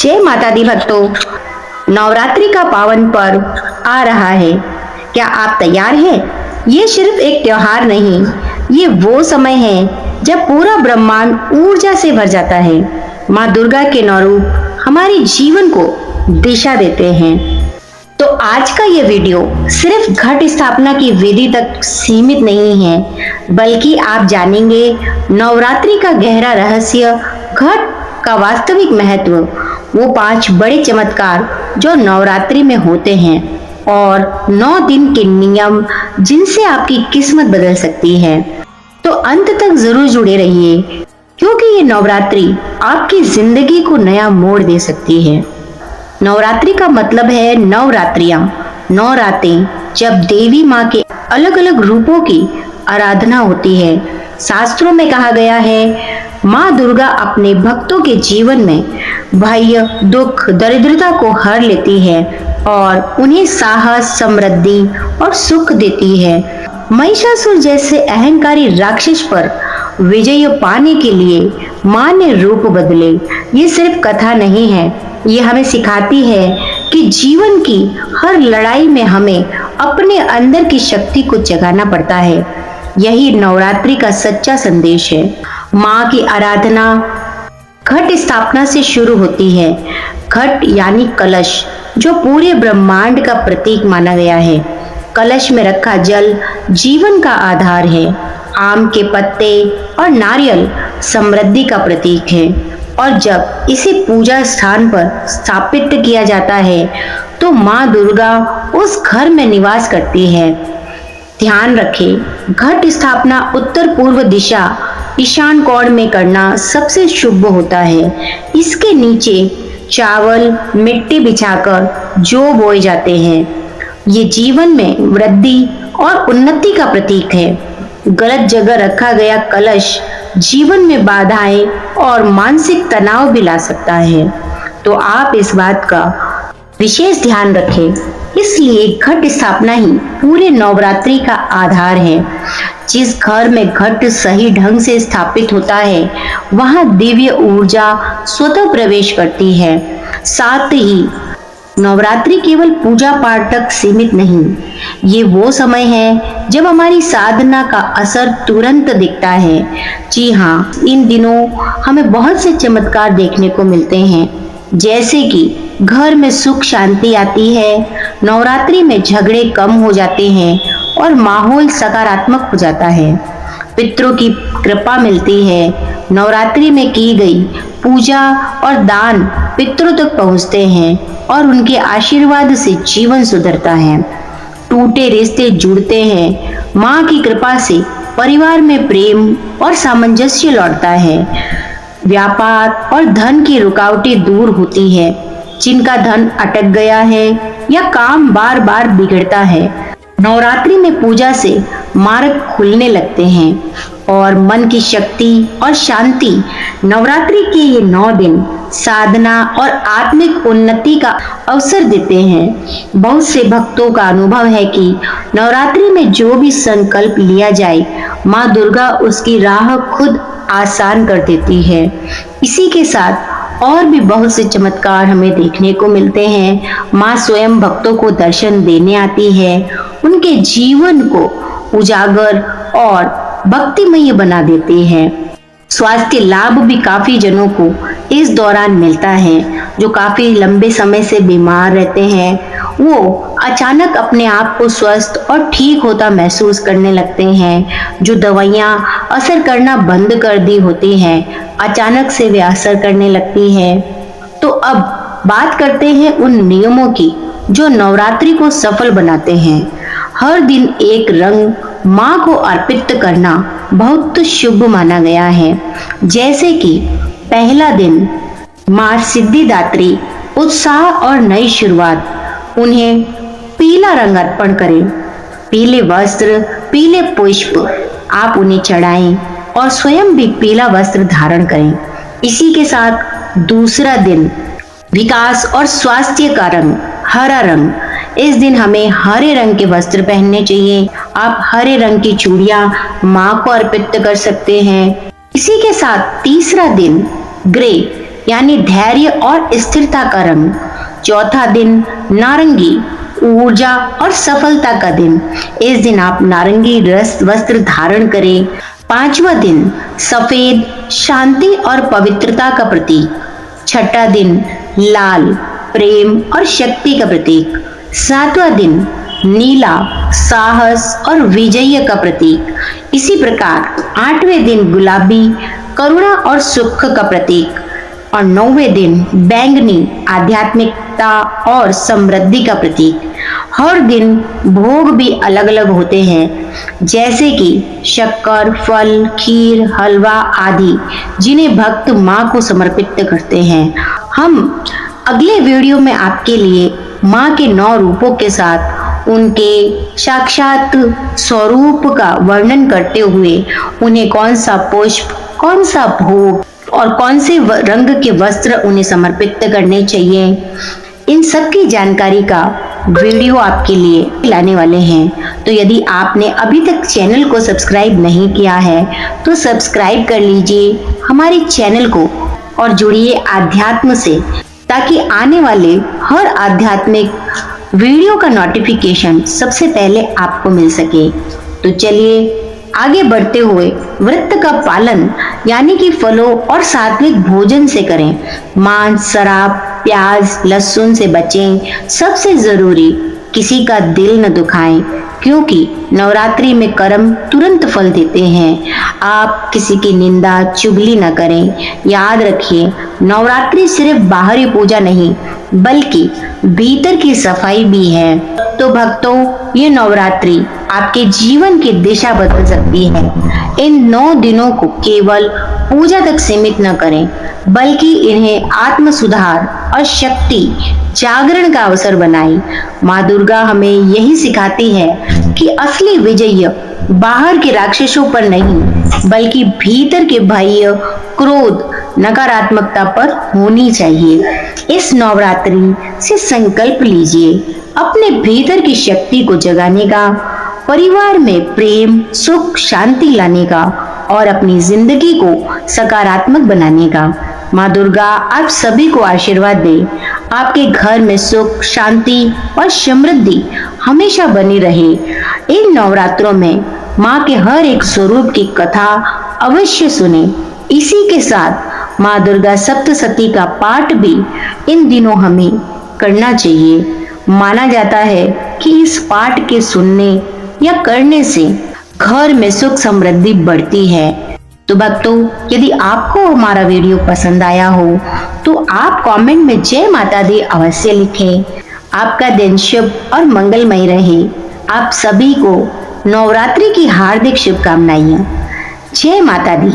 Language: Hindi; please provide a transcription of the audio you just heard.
जय माता दी भक्तों, नवरात्रि का पावन पर्व आ रहा है। क्या आप तैयार हैं? ये सिर्फ एक त्योहार नहीं, ये वो समय है जब पूरा ब्रह्मांड ऊर्जा से भर जाता है। माँ दुर्गा के नौ रूप हमारे जीवन को दिशा देते हैं। तो आज का ये वीडियो सिर्फ घट स्थापना की विधि तक सीमित नहीं है, बल्कि आप जानेंगे नवरात्रि का गहरा रहस्य, घट का वास्तविक महत्व, वो 5 बड़े चमत्कार जो नवरात्रि में होते हैं और 9 दिन के नियम जिनसे आपकी किस्मत बदल सकती है। तो अंत तक जरूर जुड़े रहिए, क्योंकि ये नवरात्रि आपकी जिंदगी को नया मोड़ दे सकती है। नवरात्रि का मतलब है नवरात्रियां, 9 रातें जब देवी माँ के अलग अलग रूपों की आराधना होती है। शास्त्रों में कहा गया है, माँ दुर्गा अपने भक्तों के जीवन में भय, दुख, दरिद्रता को हर लेती है और उन्हें साहस, समृद्धि और सुख देती है। महिषासुर जैसे अहंकारी राक्षस पर विजय पाने के लिए माँ ने रूप बदले। ये सिर्फ कथा नहीं है, ये हमें सिखाती है कि जीवन की हर लड़ाई में हमें अपने अंदर की शक्ति को जगाना पड़ता है। यही नवरात्रि का सच्चा संदेश है। माँ की आराधना घट स्थापना से शुरू होती है। घट यानी कलश, जो पूरे ब्रह्मांड का प्रतीक माना गया है। कलश में रखा जल जीवन का आधार है। आम के पत्ते और नारियल समृद्धि का प्रतीक है, और जब इसे पूजा स्थान पर स्थापित किया जाता है तो माँ दुर्गा उस घर में निवास करती है। ध्यान रखें, घट स्थापना उत्तर पूर्व दिशा ईशान कोण में करना सबसे शुभ होता है। इसके नीचे चावल, मिट्टी बिछाकर जौ बोए जाते हैं। ये जीवन में वृद्धि और उन्नति का प्रतीक है। गलत जगह रखा गया कलश जीवन में बाधाएं और मानसिक तनाव भी ला सकता है, तो आप इस बात का विशेष ध्यान रखें। इसलिए घट स्थापना ही पूरे नवरात्रि का आधार है। जिस घर में घट सही ढंग से स्थापित होता है, वहां दिव्य ऊर्जा स्वतः प्रवेश करती है। साथ ही नवरात्रि केवल पूजा पाठ तक सीमित नहीं, ये वो समय है जब हमारी साधना का असर तुरंत दिखता है। जी हाँ, इन दिनों हमें बहुत से चमत्कार देखने को मिलते हैं, जैसे कि घर में सुख शांति आती है, नवरात्रि में झगड़े कम हो जाते हैं और माहौल सकारात्मक हो जाता है। पितरों की कृपा मिलती है। नवरात्रि में की गई पूजा और दान पितरों तक पहुंचते हैं और उनके आशीर्वाद से जीवन सुधरता है। टूटे रिश्ते जुड़ते हैं। माँ की कृपा से परिवार में प्रेम और सामंजस्य लौटता है। व्यापार और धन की रुकावटें दूर होती है। जिनका धन अटक गया है या काम बार बार बिगड़ता है, नवरात्रि में पूजा से मार्ग खुलने लगते हैं और मन की शक्ति और शांति। नवरात्रि के ये 9 दिन साधना और आत्मिक उन्नति का अवसर देते हैं। बहुत से भक्तों का अनुभव है कि नवरात्रि में जो भी संकल्प लिया जाए, माँ दुर्गा उसकी राह खुद आसान कर देती है। इसी के साथ और भी बहुत से चमत्कार हमें देखने को मिलते हैं। माँ स्वयं भक्तों को दर्शन देने आती है, उनके जीवन को उजागर और भक्तिमय बना देती है। स्वास्थ्य लाभ भी काफी जनों को इस दौरान मिलता है। जो काफी लंबे समय से बीमार रहते हैं, वो अचानक अपने आप को स्वस्थ और ठीक होता महसूस करने लगते हैं। जो दवाइयाँ असर करना बंद कर दी होती हैं, अचानक से वे असर करने लगती हैं। तो अब बात करते हैं उन नियमों की जो नवरात्रि को सफल बनाते हैं। हर दिन एक रंग माँ को अर्पित करना बहुत शुभ माना गया है। जैसे कि पहला दिन माँ सिद्धिदात्री, उत्साह और नई शुरुआत, उन्हें पीला रंग अर्पण करें। पीले वस्त्र, पीले पुष्प आप उन्हें चढ़ाएं और स्वयं भी पीला वस्त्र धारण करें। इसी के साथ दूसरा दिन विकास और स्वास्थ्य का रंग, हरा रंग। इस दिन हमें हरे रंग के वस्त्र पहनने चाहिए। आप हरे रंग की चूड़ियां माँ को अर्पित कर सकते हैं। इसी के साथ तीसरा दिन ग्रे यानी धैर्य और स्थिरता का रंग। चौथा दिन नारंगी, ऊर्जा और सफलता का दिन। इस दिन आप नारंगी रस वस्त्र धारण करें। पांचवा दिन सफेद, शांति और पवित्रता का प्रतीक। छठा दिन लाल, प्रेम और शक्ति का प्रतीक। सातवां दिन नीला, साहस और विजय का प्रतीक। इसी प्रकार आठवें दिन गुलाबी, करुणा और सुख का प्रतीक। और नौवें दिन बैंगनी, आध्यात्मिकता और समृद्धि का प्रतीक। हर दिन भोग भी अलग अलग होते हैं, जैसे कि शक्कर, फल, खीर, हलवा आदि, जिन्हें भक्त माँ को समर्पित करते हैं। हम अगले वीडियो में आपके लिए माँ के 9 रूपों के साथ उनके साक्षात स्वरूप का वर्णन करते हुए उन्हें कौन सा पुष्प, कौन सा भोग और कौन से रंग के वस्त्र उन्हें समर्पित करने चाहिए, इन सब की जानकारी का वीडियो आपके लिए लाने वाले हैं। तो यदि आपने अभी तक चैनल को सब्सक्राइब नहीं किया है तो सब्सक्राइब कर लीजिए हमारे चैनल को और जुड़िए आध्यात्म से, ताकि आने वाले हर आध्यात्मिक वीडियो का नोटिफिकेशन सबसे पहले आपको मिल सके। तो चलिए आगे बढ़ते हुए व्रत का पालन यानी कि फलों और सात्विक भोजन से करें। मांस, शराब, प्याज, लहसुन से बचें। सबसे जरूरी, किसी का दिल न दुखाएं, क्योंकि नवरात्रि में कर्म तुरंत फल देते हैं। आप किसी की निंदा, चुगली न करें। याद रखिए, नवरात्रि सिर्फ बाहरी पूजा नहीं बल्कि भीतर की सफाई भी है। तो भक्तों, ये नवरात्रि आपके जीवन की दिशा बदल सकती है। इन 9 दिनों को केवल पूजा तक सीमित न करें, बल्कि इन्हें आत्म सुधार और शक्ति जागरण का अवसर बनाएं। माँ दुर्गा हमें यही सिखाती है कि असली विजय बाहर के राक्षसों पर नहीं बल्कि भीतर के भय, क्रोध, नकारात्मकता पर होनी चाहिए। इस नवरात्रि से संकल्प लीजिए अपने भीतर की शक्ति को जगाने का, परिवार में प्रेम, सुख, शांति लाने का और अपनी जिंदगी को सकारात्मक बनाने का। माँ दुर्गा आप सभी को आशीर्वाद दे। आपके घर में सुख, शांति और समृद्धि हमेशा बनी रहे। इन नवरात्रों में माँ के हर एक स्वरूप की कथा अवश्य सुने। इसी के साथ माँ दुर्गा सप्तशती का पाठ भी इन दिनों हमें करना चाहिए। माना जाता है कि इस पाठ के सुनने या करने से घर में सुख समृद्धि बढ़ती है। तो भक्तों, यदि आपको हमारा वीडियो पसंद आया हो तो आप कमेंट में जय माता दी अवश्य लिखें। आपका दिन शुभ और मंगलमय रहे। आप सभी को नवरात्रि की हार्दिक शुभकामनाएं। जय माता दी।